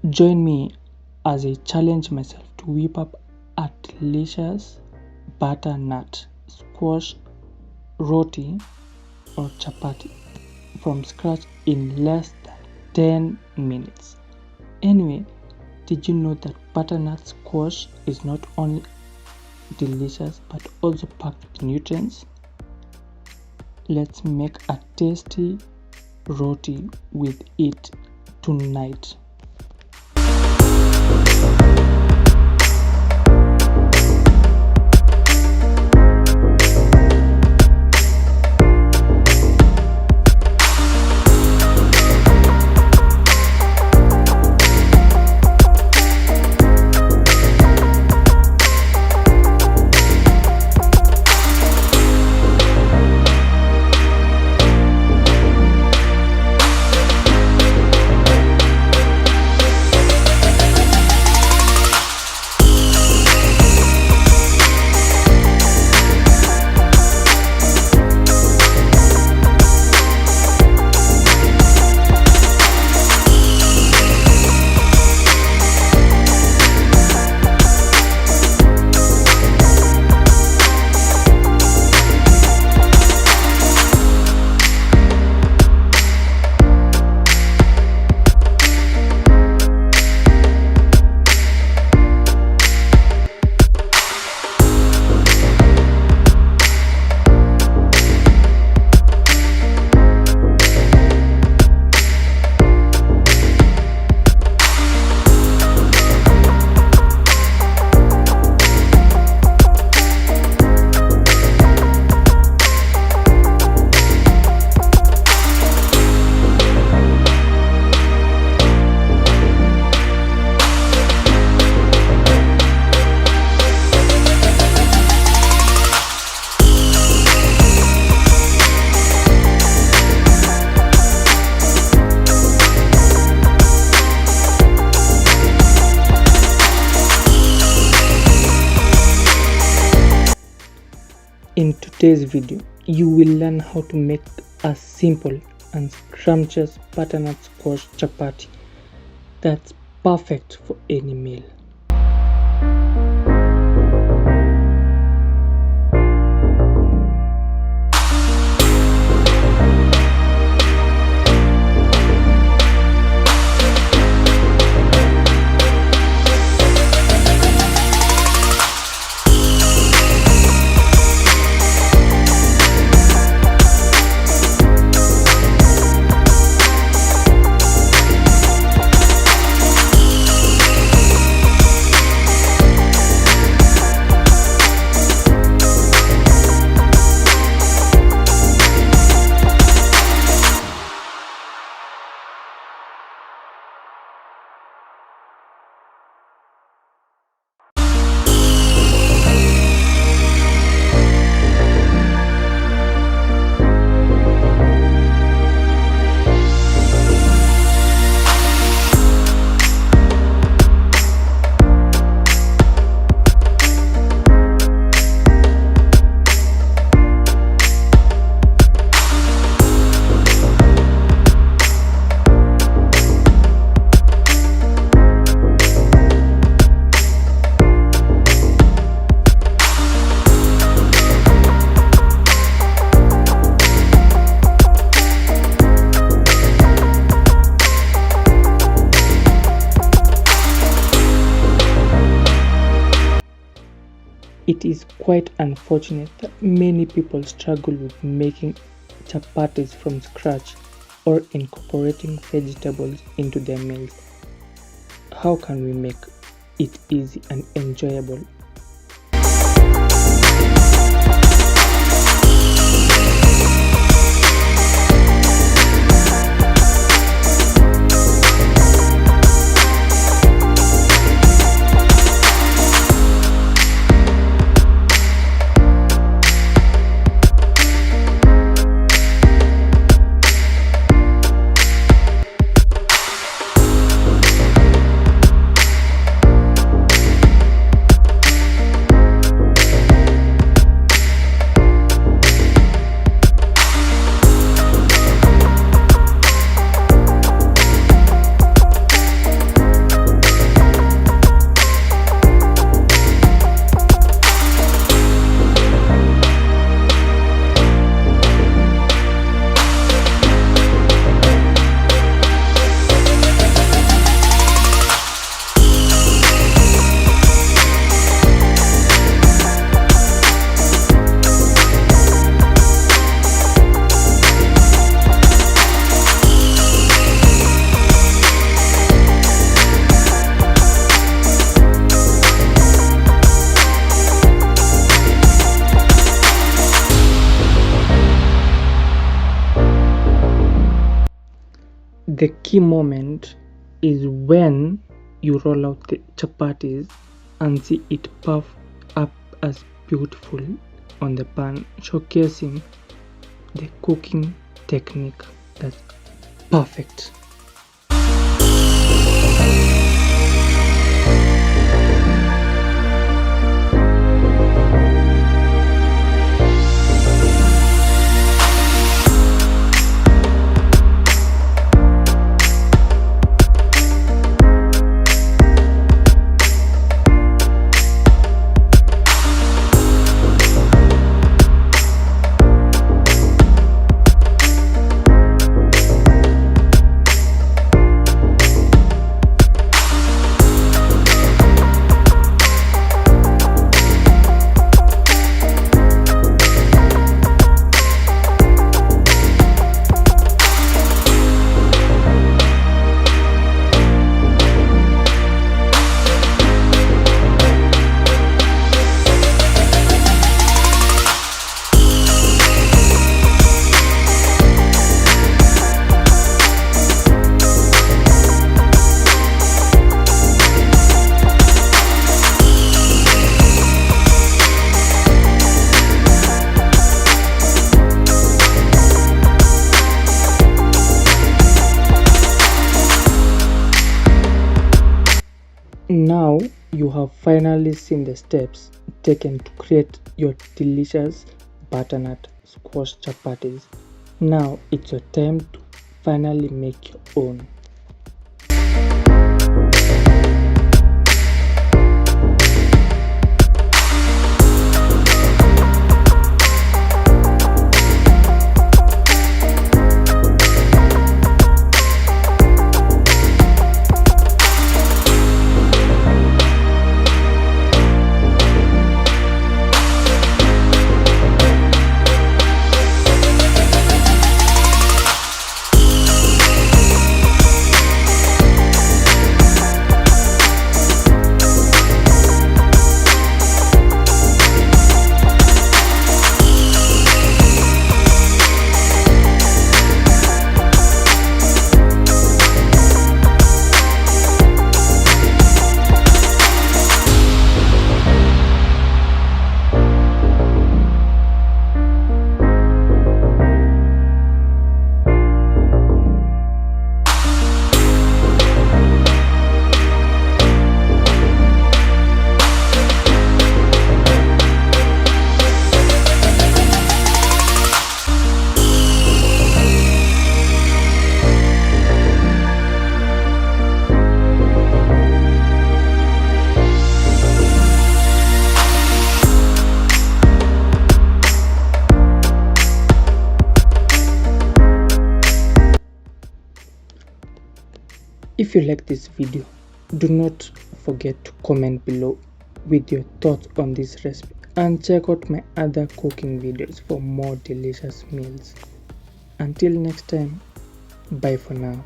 Join me as I challenge myself to whip up a delicious butternut, squash, roti, or chapati from scratch in less than 10 minutes. Anyway, did you know that butternut squash is not only delicious but also packed with nutrients? Let's make a tasty roti with it tonight. In today's video, you will learn how to make a simple and scrumptious butternut squash chapati that's perfect for any meal. It is quite unfortunate that many people struggle with making chapatis from scratch or incorporating vegetables into their meals. How can we make it easy and enjoyable? The key moment is when you roll out the chapatis and see it puff up as beautiful on the pan, showcasing the cooking technique that's perfect. Now you have finally seen the steps taken to create your delicious butternut squash chapatis. Now it's your time to finally make your own. If you like this video, do not forget to comment below with your thoughts on this recipe and check out my other cooking videos for more delicious meals. Until next time, bye for now.